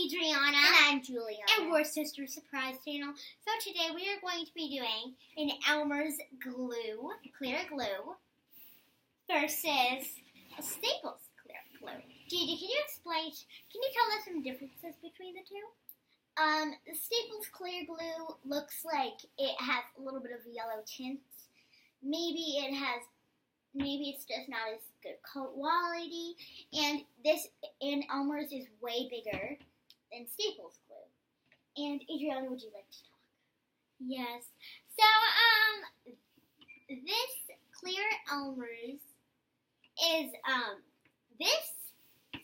Adriana. And I'm Juliana. And we're Sister Surprise Channel. So today we are going to be doing an ELMERS glue, clear glue, versus a Staples clear glue. Gigi, can you tell us some differences between the two? The Staples clear glue looks like it has a little bit of a yellow tint. Maybe it's just not as good quality. And this in ELMERS is way bigger than Staples glue. And Adriana, would you like to talk? Yes. So this clear ELMERS is this.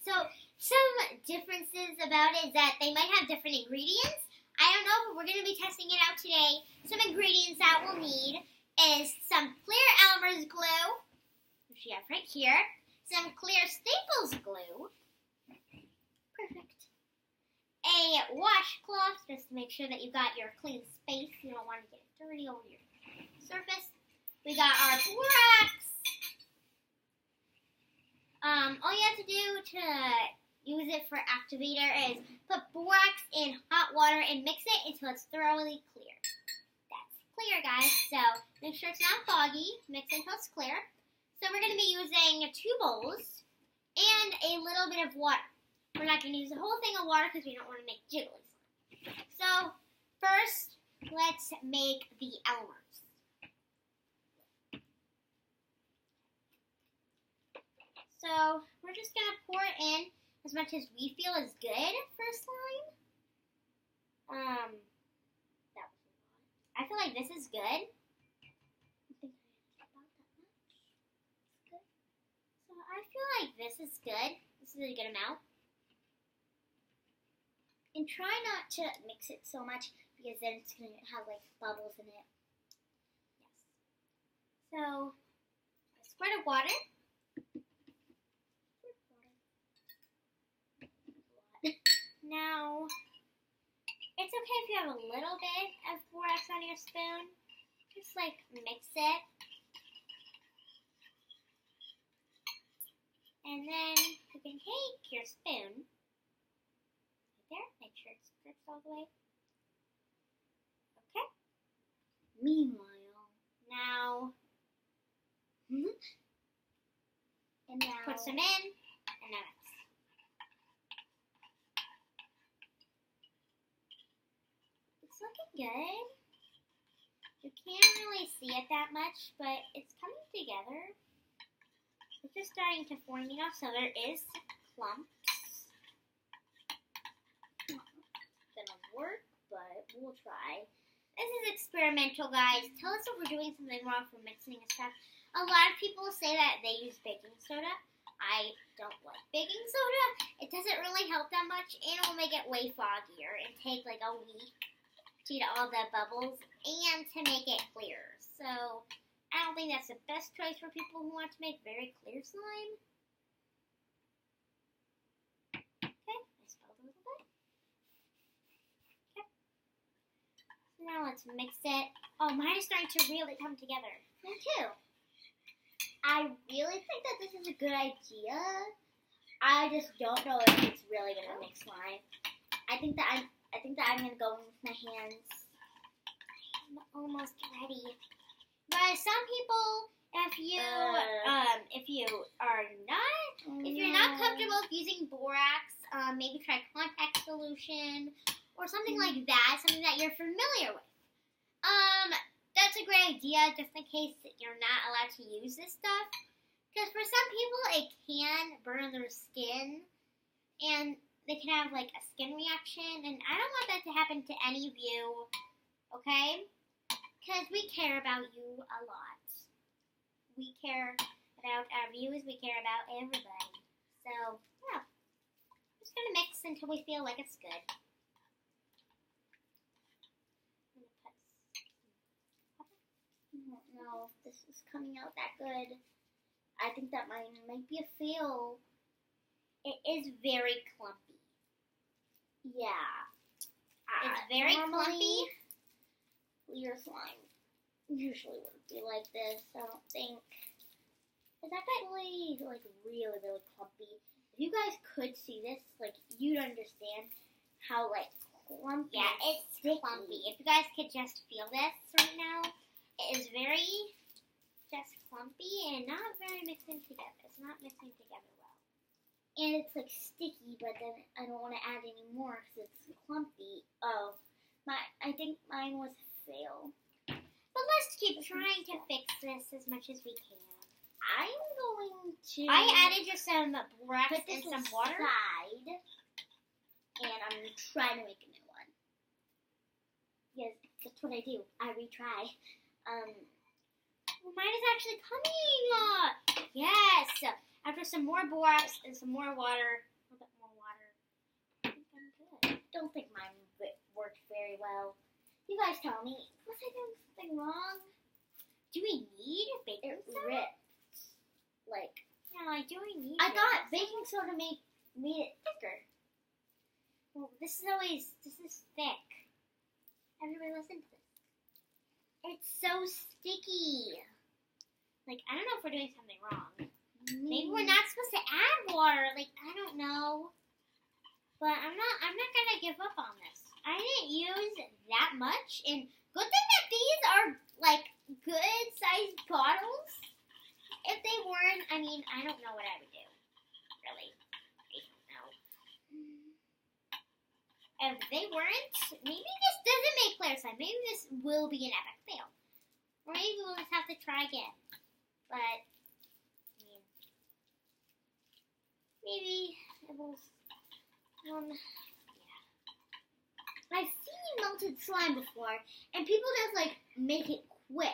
So some differences about it is that they might have different ingredients. I don't know, but we're going to be testing it out today. Some ingredients that we'll need is some clear ELMERS glue, which we have right here. Some clear Staples glue. Perfect. A washcloth, just to make sure that you got your clean space. You don't want to get it dirty over your surface. We got our borax. All you have to do to use it for activator is put borax in hot water and mix it until it's thoroughly clear. That's clear, guys. So make sure it's not foggy. Mix it until it's clear. So we're going to be using 2 bowls and a little bit of water. We're not going to use the whole thing of water because we don't want to make jiggly slime. So first, let's make the ELMERS. So we're just going to pour it in as much as we feel is good for slime. That was a lot. I feel like this is good. I think I about that much. It's good. So I feel like this is good. This is a good amount. And try not to mix it so much because then it's going to have like bubbles in it. Yes. So a squirt of water. Now, it's okay if you have a little bit of borax on your spoon. Just like mix it. And then you can take your spoon. Right there. Make sure it drips all the way. Okay. Meanwhile, Now, and now put some in. And now mix. It's looking good. You can't really see it that much, but it's coming together. It's just starting to form, so there is clumps. Gonna work, but we'll try. This is experimental, guys. Tell us if we're doing something wrong for mixing and stuff. A lot of people say that they use baking soda. I don't like baking soda. It doesn't really help that much, and it will make it way foggier and take like a week to get all the bubbles and to make it clear. So I don't think that's the best choice for people who want to make very clear slime. Okay, I spilled a little bit. Okay. So now let's mix it. Oh, mine is starting to really come together. me too. I really think that this is a good idea. I just don't know if it's really gonna make slime. I think that I'm gonna go in with my hands. I'm almost ready. But some people, if you're not comfortable with using borax, maybe try contact solution or something like that, something that you're familiar with. That's a great idea, just in case you're not allowed to use this stuff. Because for some people, it can burn their skin, and they can have like a skin reaction, and I don't want that to happen to any of you, okay? Because we care about you a lot. We care about our views, we care about everybody. So, yeah. I'm just going to mix until we feel like it's good. I don't know if this is coming out that good. I think that mine might be a fail. It is very clumpy. Yeah. It's very clumpy. Clear slime usually wouldn't be like this, I don't think. It's actually like really, really clumpy. If you guys could see this, like you'd understand how like clumpy. Yeah, it's sticky. clumpy. If you guys could just feel this right now, it is very just clumpy and not very mixing together. It's not mixing together well. And it's like sticky, but then I don't want to add any more because it's clumpy. Oh, I think mine was a fail. But let's keep trying to fix this as much as we can. I'm going to. I added just some borax put and this some water. aside, and I'm going to try to make a new one. Yes, that's what I do. I retry. Mine is actually coming. Yes. After some more borax and some more water, a little bit more water, I think I'm good. Don't think mine worked very well. You guys tell me, was I doing something wrong? Do we need baking It soda? ripped. Like, Yeah, like, do we need I thought baking soda made it thicker. Well, this is thick. Everybody listen to this. It's so sticky. Like, I don't know if we're doing something wrong. Maybe we're not supposed to add water. Like, I don't know. But I'm not gonna give up on this. I didn't use that much, and good thing that these are like good sized bottles. If they weren't, I mean, I don't know what I would do. Really. I don't know. If they weren't, maybe this doesn't make clear slime. Maybe this will be an epic fail. Or maybe we'll just have to try again. But, I mean, maybe it will, yeah. I've seen melted slime before, and people just like make it quick.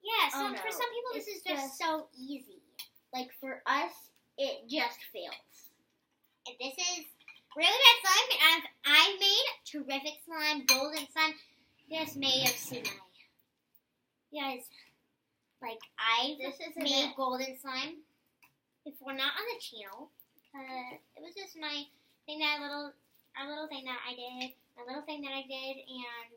Yeah, Oh, no. for some people this is just so easy. Like for us, it just fails. And this is really bad slime, and I've made terrific slime, golden slime, just made of sea. Guys, like I've made golden slime before, not on the channel, because it was just my thing that our little thing that I did, and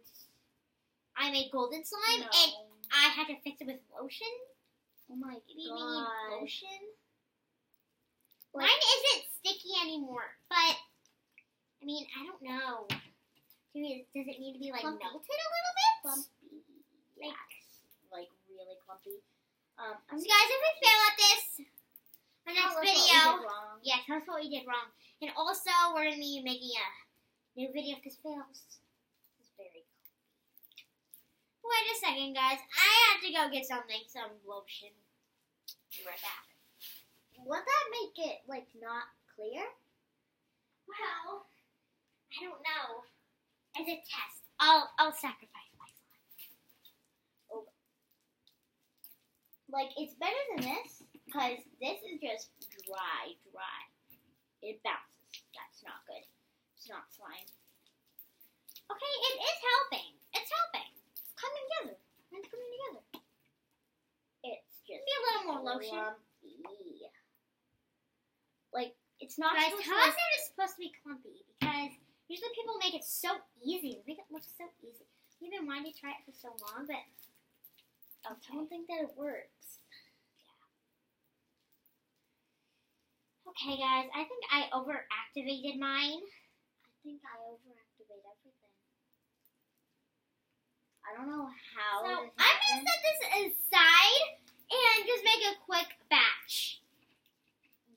I made golden slime, and I had to fix it with lotion. Oh my Maybe we god. need lotion. Like, Mine isn't sticky anymore, but I mean, I don't know. Does it need to be like Clumpy. melted a little bit? Clumpy. Like, Like really clumpy. so guys, if we fail at this, our next video, Wrong. yeah, tell us what we did wrong. And also, we're gonna be making a new video if this fails. This is very cool. Wait a second, guys. I have to go get some lotion. Be right back. Would that make it like not clear? Well, I don't know. As a test, I'll sacrifice my slime. Like it's better than this because this is just dry. It bounces. That's not good. It's not slime. Okay, it is helping. It's helping. It's coming together. It's coming together. It's just Maybe a little more lotion. Clumpy. Like it's not. Guys, supposed how to is it supposed to be clumpy? Because usually people make it so easy. They make it look so easy. We've been wanting to try it for so long, but I don't think that it works. Okay, guys, I think I overactivated mine. I think I overactivate everything. I don't know how. So this I'm gonna happened. set this aside and just make a quick batch.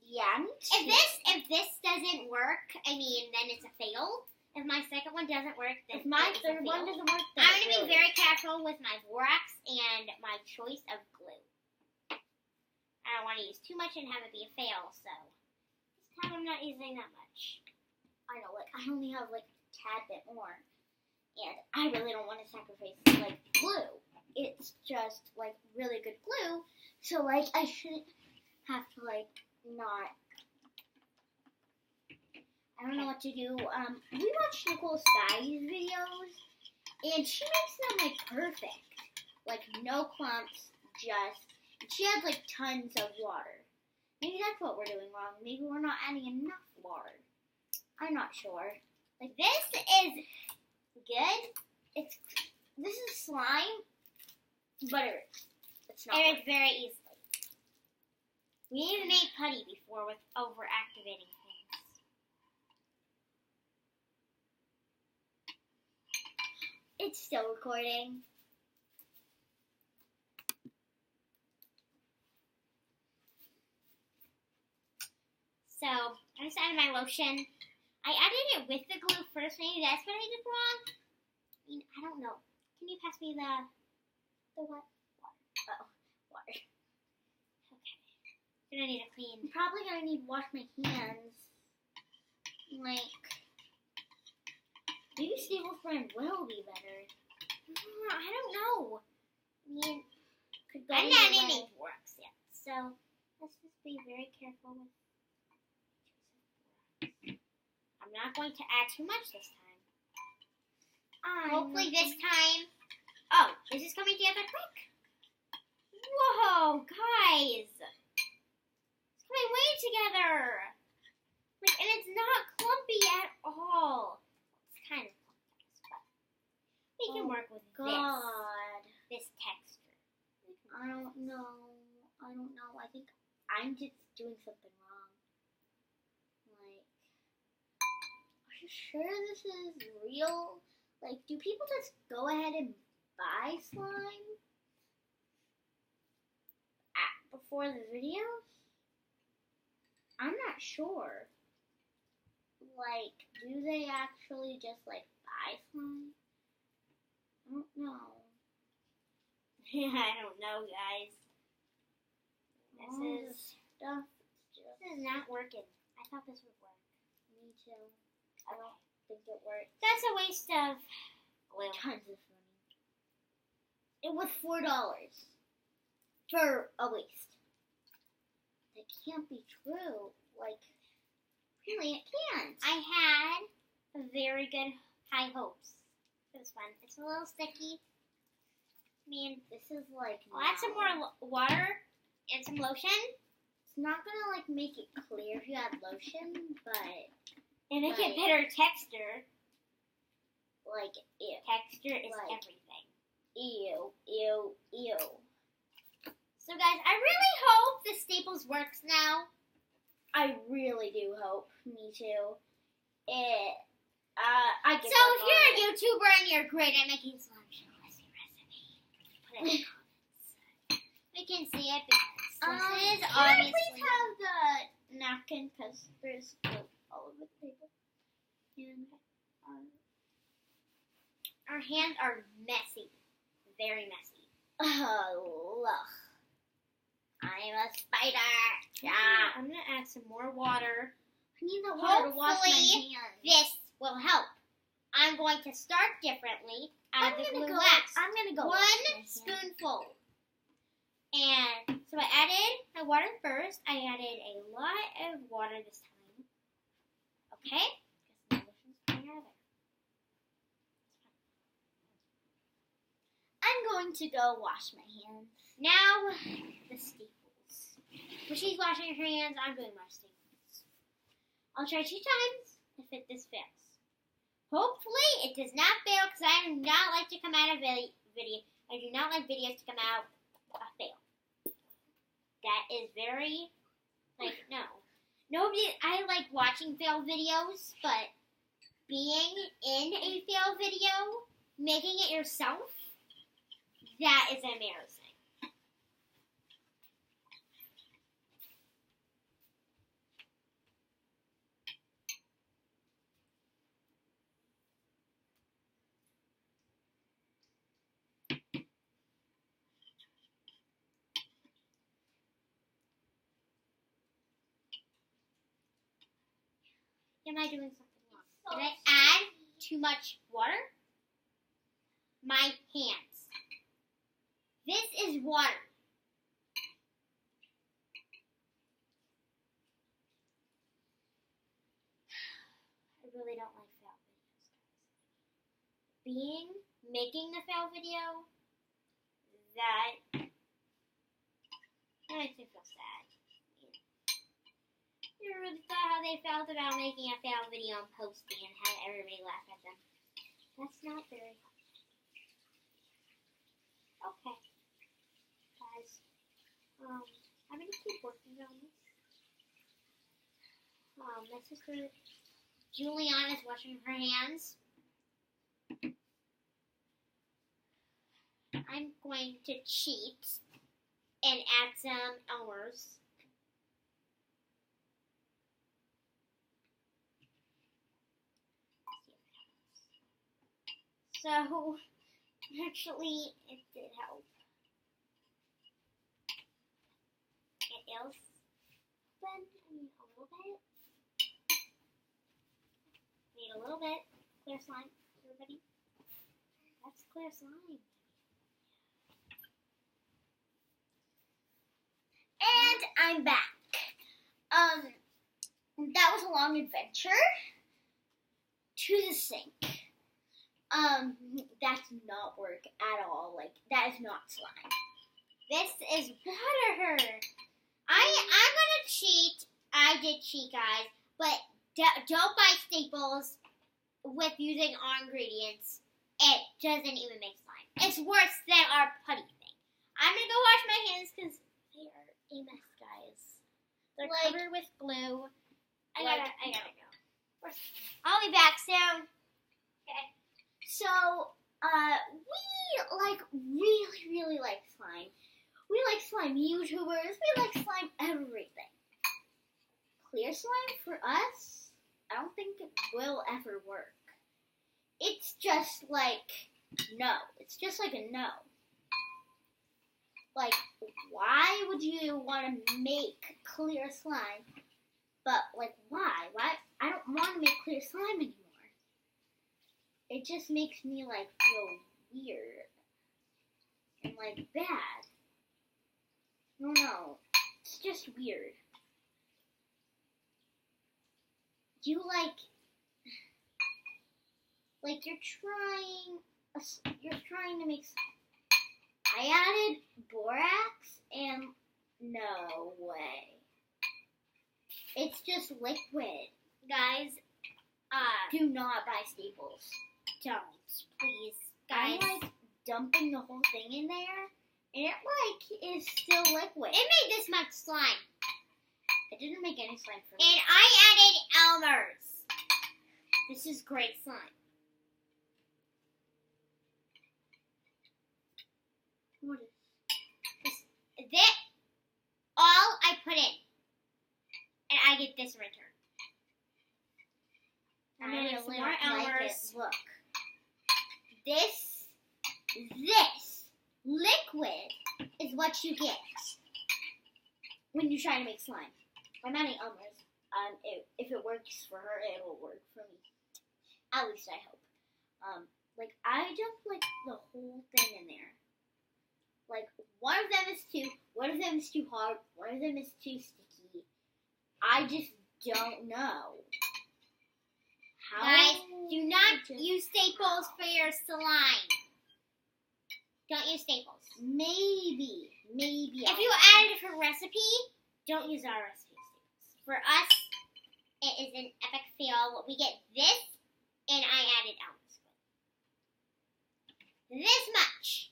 Yeah. If this doesn't work, I mean, then it's a fail. If my second one doesn't work, then If my it's a third fail. one doesn't work, then I'm gonna be really very careful with my borax and my choice of glue. I don't want to use too much and have it be a fail, so this time I'm not using that much. I know, like I only have like a tad bit more, and I really don't want to sacrifice like glue. It's just like really good glue, so like I shouldn't have to like not. I don't know what to do. We watched Nicole Sky's videos, and she makes them like perfect, like no clumps. She had like tons of water. Maybe that's what we're doing wrong. Maybe we're not adding enough water. I'm not sure. Like, this is good. This is slime, but it's not. It works very easily. We even made putty before with overactivating things. It's still recording. So, I just added my lotion. I added it with the glue first. Maybe that's what I did wrong. I mean, I don't know. Can you pass me the what? Water. Oh, water. Okay. Gonna need a clean. I'm probably gonna need to wash my hands. Like, maybe Staples brand will be better. I don't know. I mean, Could go I'm either not in way. any borax yet, so let's just be very careful with. I'm not going to add too much this time. Hopefully this time. Oh, this is coming together quick. Whoa, guys! It's coming way together. Like, and it's not clumpy at all. It's kind of clumpy, but we can work with this texture. I don't know. I think I'm just doing something wrong. Like, are you sure this is real? Like, do people just go ahead and buy slime before the videos? I'm not sure. Like, do they actually just, like, buy slime? I don't know. I don't know, guys. This is not working. I thought this would work. Me too. I don't think it works. That's a waste of glue. Tons of money. It was $4 for a waste. That can't be true. Like, really, it can't. I had very good high hopes for this one. It's a little sticky. I mean, This is like. I'll add some more water and some lotion. It's not gonna like make it clear if you add lotion, but And make it Like- better texture. like ew, Texture is Like- everything. ew. So guys, I really hope the Staples works now. I really do hope. Me too. I give So up if on you're it. a YouTuber and you're great at making slime, show us your recipe. Put it in the comments. We can see it because this is can I obviously. please have the napkin because there's glue all over the table. And Our hands are messy. Very messy. oh, ugh. I'm a spider. Yeah. I'm going to add some more water. I need the water to wash my Hopefully, hands. This will help. I'm going to start differently. Add the glue go. last. I'm gonna go. One wash my hands. spoonful. And so I added my water first. I added a lot of water this time. Okay? Because the lotion's coming out of there. I'm going to go wash my hands. Now, the staples. When she's washing her hands, I'm doing my staples. I'll try 2 times if this fails. Hopefully, it does not fail because I do not like to come out of video. I do not like videos to come out a fail. That is very, no. Nobody, I like watching fail videos, but being in a fail video, making it yourself, that is embarrassing. Am I doing something wrong? Did I add too much water? My hands. This is water. I really don't like fail videos, guys. Making the fail video, that makes me feel sad. You really thought how they felt about making a fail video and posting and have everybody laugh at them. That's not very okay. Guys, I'm gonna keep working on this. My sister Juliana is washing her hands. I'm going to cheat and add some ELMERS. So, actually, it did help. It is. Then, a little bit. Need a little bit. Clear slime, everybody. That's clear slime. And I'm back. That was a long adventure to the sink. That did not work at all. Like, that is not slime. This is water. I'm gonna cheat. I did cheat, guys, but don't buy staples with using our ingredients. It doesn't even make slime. It's worse than our putty thing. I'm gonna go wash my hands because they are a mess, guys. They're covered with glue. I gotta go. I'll be back soon. Okay. So, we really like slime. We like slime YouTubers. We like slime everything. Clear slime for us, I don't think it will ever work. It's just like no. It's just like a no. Like, why would you want to make clear slime? But, like, why? Why? I don't want to make clear slime anymore. It just makes me, like, feel weird. And, like, bad. No. It's just weird. You, you're trying to make slime. I added borax, and no way. It's just liquid. Guys, do not buy staples. don't, please. Guys. I'm, dumping the whole thing in there, and it, is still liquid. It made this much slime. It didn't make any slime for me. And I added ELMERS. This is great slime. What is This all I put in, and I get this in return. I'm gonna really more don't like ELMERS. it. Look. This liquid is what you get When you try to make slime. I'm adding ELMERS. If it works for her, it'll work for me. At least I hope. I dumped, the whole thing in there. One of them is one of them is too hard, one of them is too sticky. I just don't know. How? Guys, do not use staples for your slime. Don't use staples. Maybe. If you add a different recipe, don't use our recipe staples. For us, it is an epic fail. We get this, and I added ELMERS. This much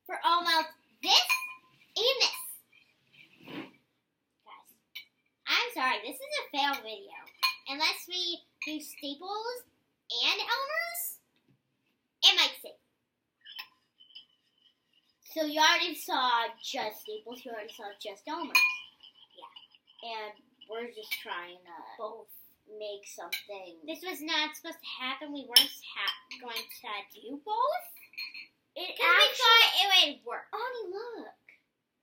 for almost this and this. Guys, I'm sorry. This is a fail video. Unless we do staples and ELMERS, it might save. So you already saw just staples, you already saw just ELMERS. Yeah. And we're just trying to both make something. This was not supposed to happen. We weren't going to do both. It Because we thought it would work. Honey, look.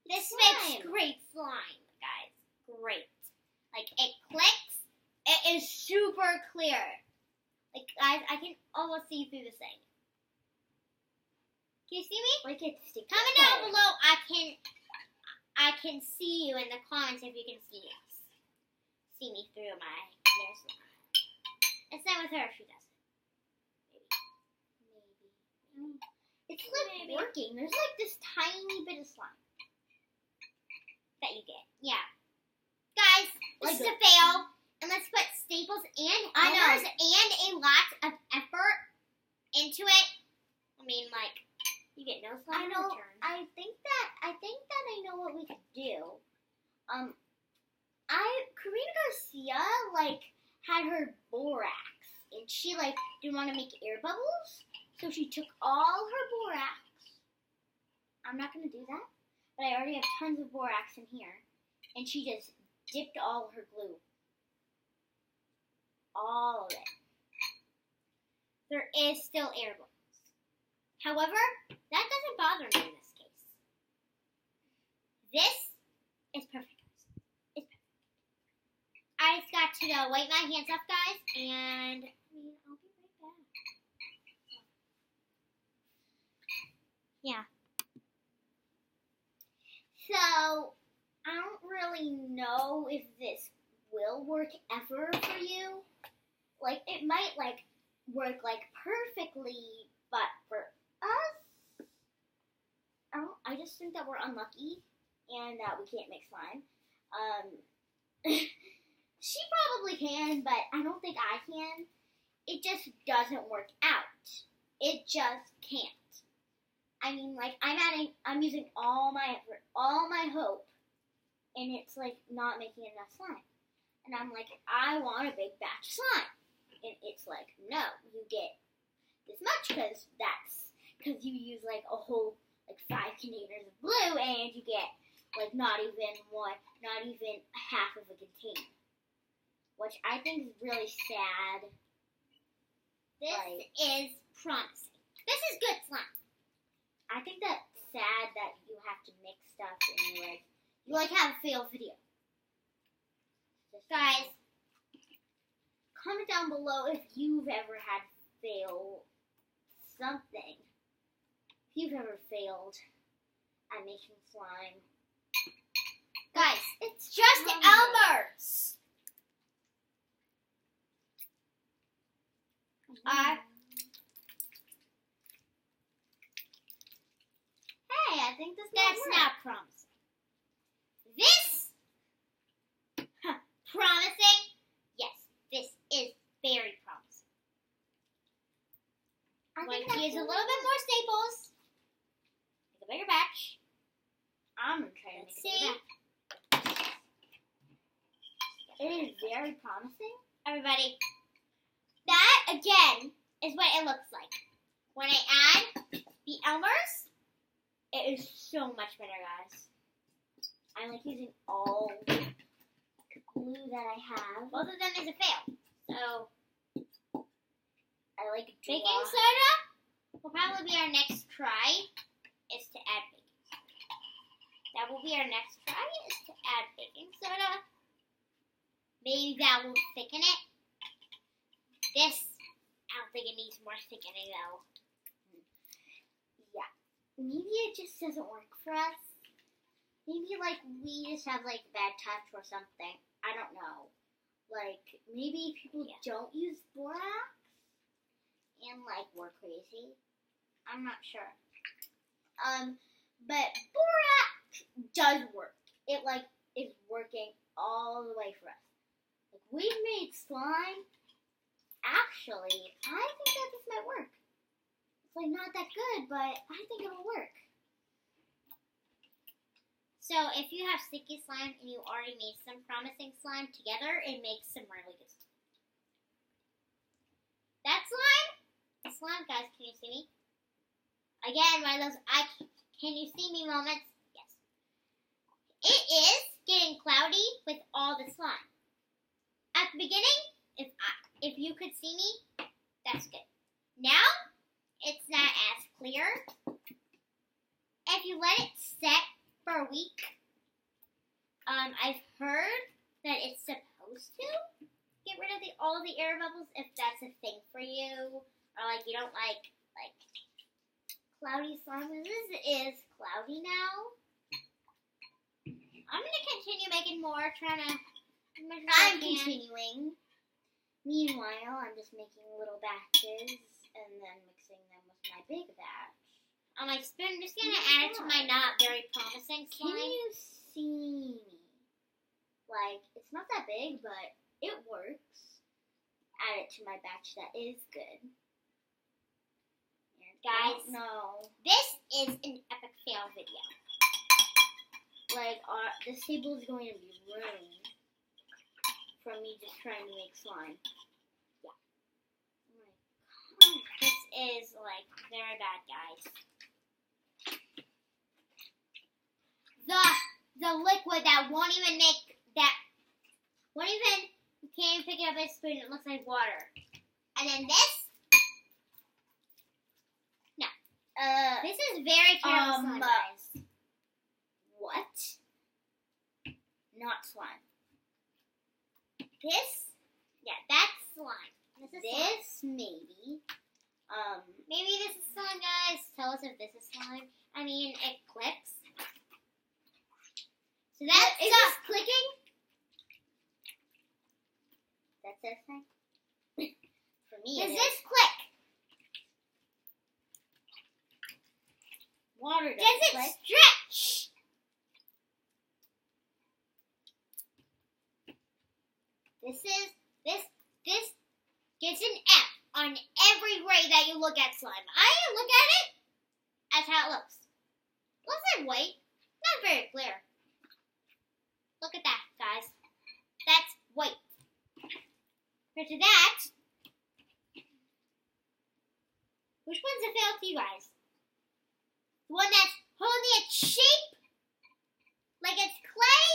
This Slime. makes great slime, guys. Great. It clicks. It is super clear. Guys, I can almost see through the thing. Can you see me? It's sticky. Comment down below. I can see you in the comments if you can see us. See me through my nose. It's not with her if she does it. Maybe. It's working. There's this tiny bit of slime. That you get. Yeah. Guys, this is a fail. And let's put staples and ELMERS and a lot of effort into it. You get no slime in return. I think that I know what we could do. Karina Garcia had her borax, and she didn't want to make air bubbles, so she took all her borax I'm not going to do that. But I already have tons of borax in here. And she just dipped all her glue. All of it. There is still air bubbles. However, that doesn't bother me in this case. This is perfect, guys. It's perfect. I just got to wipe my hands off, guys, and I'll be right back. Yeah. So, I don't really know if this will work ever for you. Like, it might, like, work, like, perfectly, but for us, I just think that we're unlucky and that we can't make slime. She probably can, but I don't think I can. It just doesn't work out. It just can't. I mean, like, I'm using all my effort, all my hope, and it's, like, not making enough slime. And I'm like, I want a big batch of slime. And it's like, no, you get this much because you use, like, a whole, like, 5 containers of glue, and you get, like, not even half of a container. Which I think is really sad. This is promising. This is good slime. I think that's sad that you have to mix stuff and you have a fail video. Guys, comment down below if you've ever had fail something. If you've ever failed at making slime. Guys, it's just ELMERS. Hey, I think that's not promising. This? Promising? Yes, this is very promising. I'm going to use a little bit more staples. Make a bigger batch. I'm going to try to make a bigger batch. It is very promising. Everybody, that, again, is what it looks like. When I add the ELMERS, it is so much better, guys. I'm, like, using all the glue that I have. Both of them is a fail. So, I like baking soda will probably be our next try, is to add baking soda. That will be our next try, is to add baking soda. Maybe that will thicken it. This, I don't think it needs more thickening, though. Yeah. Maybe it just doesn't work for us. Maybe, like, we just have, like, bad touch or something. I don't know. Like, maybe people don't use borax and, like, we're crazy. I'm not sure. But borax does work. It, like, is working all the way for us. Like, we've made slime. Actually, I think that this might work. It's, like, not that good, but I think it'll work. So, if you have sticky slime and you already made some promising slime together, it makes some really good slime. That slime? The slime, guys, can you see me? Again, one of those can you see me moments? Yes. It is getting cloudy with all the slime. At the beginning, if you could see me, that's good. Now, it's not as clear. If you let it set for a week, I've heard that it's supposed to get rid of all the air bubbles if that's a thing for you, or like you don't like cloudy slime. This is cloudy now. I'm gonna continue making more, I'm continuing. Meanwhile, I'm just making little batches and then mixing them with my big batch. I'm just gonna add it to my not very promising slime. Can you see me? Like, it's not that big, but it works. Add it to my batch that is good. And guys, no. This is an epic fail video. Like, this table is going to be ruined from me just trying to make slime. Yeah. Oh my God. This is, like, very bad, guys. the liquid that won't even you can't even pick it up with a spoon. It looks like water. And then this. No. This is very terrible slime, guys. What? Not slime. This? Yeah, that's slime. This is slime. Maybe. Maybe this is slime, guys. Tell us if this is slime. I mean, it clicks. So that's is this clicking? That's this thing. For me, Does this click? Water Does it click. stretch? This gets an F on every grade that you look at slime. I look at it as how it looks. Looks like white. Not very clear. Look at that, guys. That's white. Compared to that, which one's a fail to you guys? The one that's holding its shape like it's clay?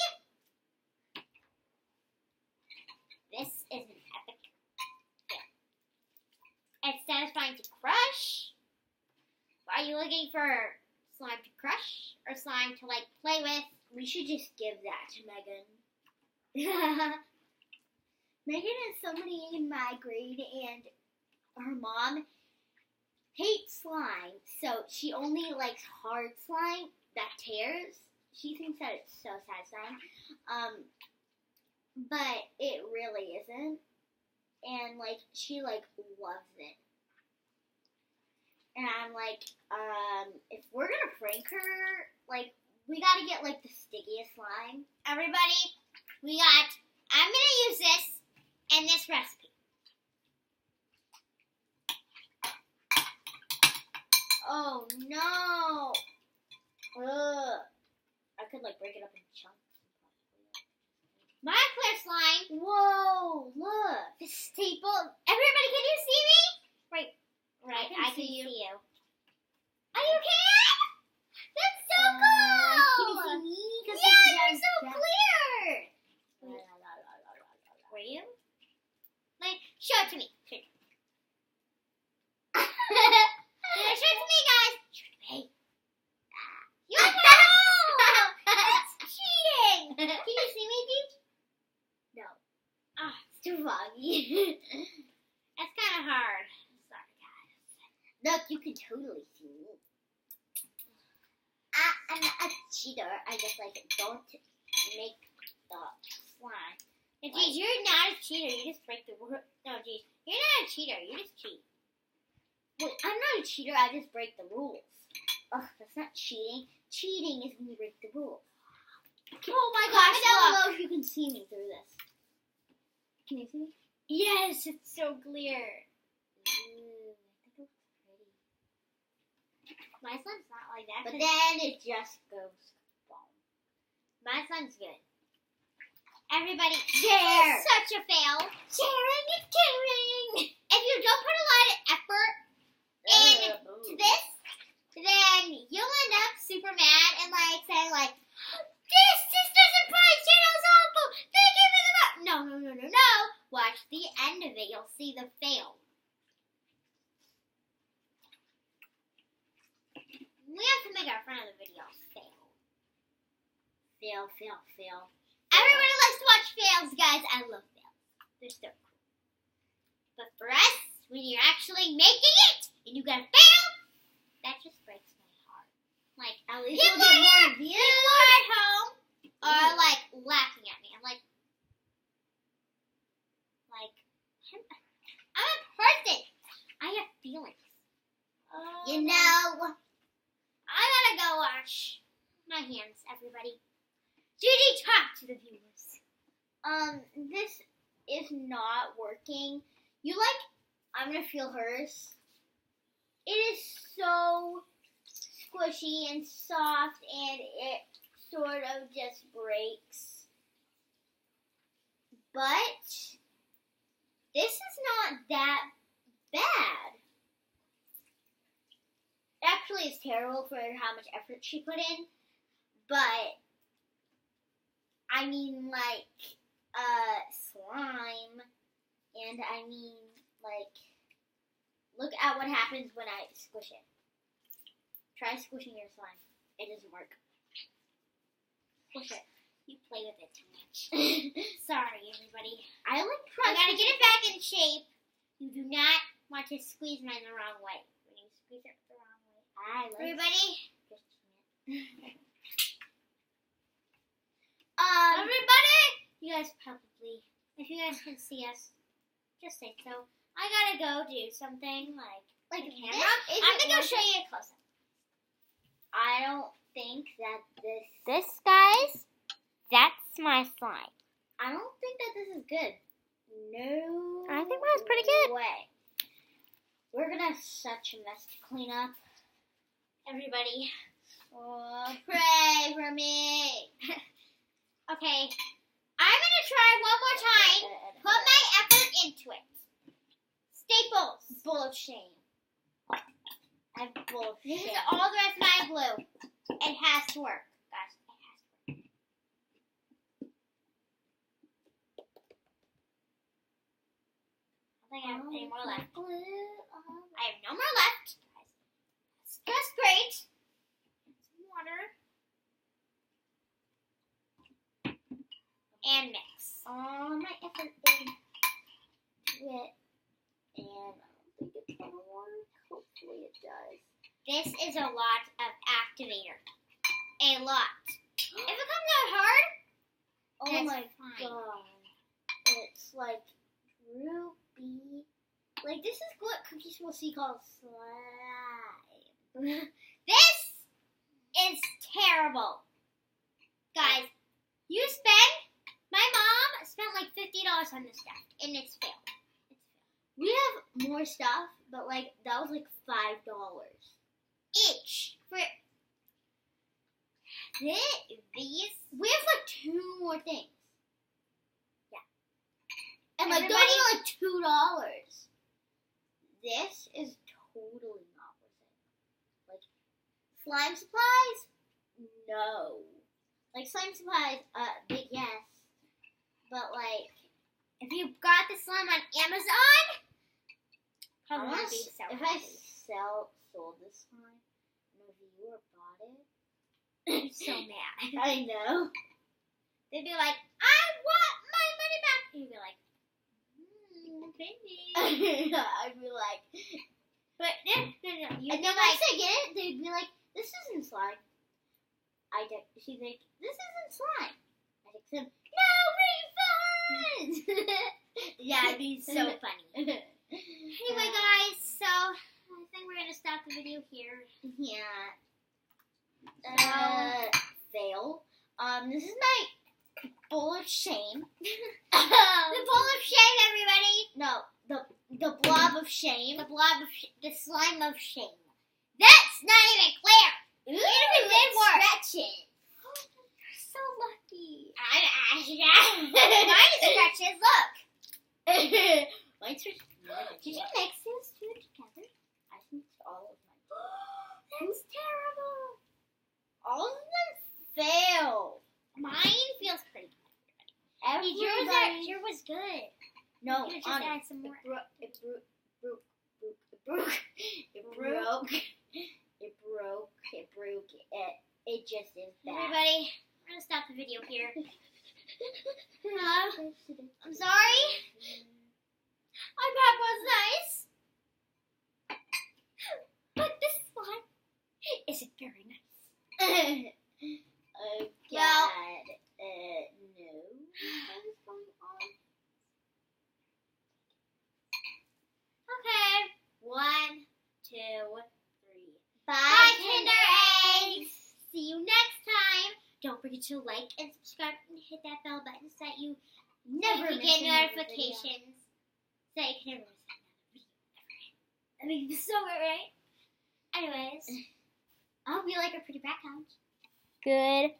This is an epic fail. It's satisfying to crush. Are you looking for slime to crush or slime to like play with? We should just give that to Megan. Megan is somebody in my grade, and her mom hates slime, so she only likes hard slime that tears. She thinks that it's so satisfying, but it really isn't. And like she like loves it. And I'm like, if we're gonna prank her, like we gotta get like the stickiest slime. Everybody, I'm gonna use this and this recipe. Oh no! Ugh. I could like break it up in chunks. My clear slime. Whoa! Look. The staple. Everybody, can you see me? Right. I can see see you. Are you can? That's so cool. Can you see me? Yeah, you're so clear. Were you? Like, show it to me. Show it to me, guys. Show it to me. You know! That's cheating. Can you see me, Peach? No. Ah, it's too foggy. That's kind of hard. Sorry, guys. Look, you can totally see me. I'm a cheater. I just like don't make the slime. And geez, you're not a cheater. You just break the rule. No, geez, you're not a cheater. You just cheat. Wait, I'm not a cheater. I just break the rules. Ugh, that's not cheating. Cheating is when you break the rules. Oh my Comment gosh! down Look. below if you can see me through this. Can you see me? Yes, it's so clear. Ooh, I think it looks pretty. My slime's not like that. But then it just goes boom. My slime's good. Everybody, Share. this is such a fail. Sharing is caring. If you don't put a lot of effort into this, then you'll end up super mad and like saying like, this doesn't price channel's awful. They give me the No. Watch the end of it. You'll see the fail. We have to make our front of the video fail. Fail. Everybody likes to watch fails, guys. I love fails. They're so cool. But for us, when you're actually making it and you gotta fail, that just breaks my heart. Like, At least people we'll get more here, views. people at home are like laughing at me. I'm like, I'm a person. I have feelings. You know. I gotta go wash my hands, everybody. Gigi, talk to the viewers. This is not working. You like, I'm gonna feel hers. It is so squishy and soft, and it sort of just breaks. But this is not that bad. Actually, it's terrible for how much effort she put in, but I mean like slime, and I mean like look at what happens when I squish it. Try squishing your slime. It doesn't work. Squish it. You play with it too much. Sorry, everybody. I like You try. gotta get it back in shape. You do not want to squeeze mine the wrong way. When you squeeze it the wrong way. I like Everybody. um. Everybody. You guys probably, if you guys can see us, just say so. I gotta go do something like the camera. I'm gonna go show you a close up. I don't think that This, guys, that's my slime. I don't think that this is good. No. I think mine's pretty good. Way. We're gonna have such a mess to clean up. Everybody, Pray for me. okay, I'm gonna try one more time. Put my effort into it. Staples. Bull of shame. I have bull of This shame. is all the rest of my glue. It has to work, guys. It has to work. I don't think I have any more left. I have no more left. That's great. Some water. And mix. All my effort into it, and I don't think it's gonna work. Hopefully it does. This is a lot of activator. A lot. If it comes out hard, Oh that's my fine. god. It's like droopy. Like this is what Cookies will see called slime. This is terrible. Guys, my mom spent like $50 on this stuff, and it's failed. We have more stuff, but like that was like $5 Each. For these, We have like 2 more things. Yeah. And like they're Everybody- only like $2. This is totally not worth it. Like slime supplies? No. Like slime supplies, big yes. But like if you got the slime on Amazon, probably I would wanna be s- so if happy. I sold this slime and a viewer bought it, I'm so mad. I know. They'd be like, I want my money back. And you'd be like, baby. I'd be like, But no. You'd and be then like, once I get it, they'd be like, this isn't slime. She'd think, this isn't slime. I text them, no refunds! yeah, it'd be so funny. Anyway, guys, so I think we're gonna stop the video here. Yeah. Fail. This is my bowl of shame. The bowl of shame, everybody. No, the blob of shame. The slime of shame. That's not even clear. Ooh, Even if it did work. stretches. You're so lucky. Mine stretches. Look. Mine stretches. Did you mix those two together? I mixed all of mine. That's terrible. All of them failed. Mine feels pretty good. Everybody. Yours was good. No, You just honest. add some more. It broke. It just is bad. Everybody, we're gonna stop the video here. I'm sorry. My pop was nice, but this one isn't very nice. Oh God. Well- No. What is going on? Okay. 1, 2, 3. Bye, Bye, Kinder Eggs. See you next time. Don't forget to like and subscribe and hit that bell button so that you Never get miss another notifications. So that you can never miss another video ever. I mean, this is so weird, right? Anyways, I hope you like our pretty background. Goodbye.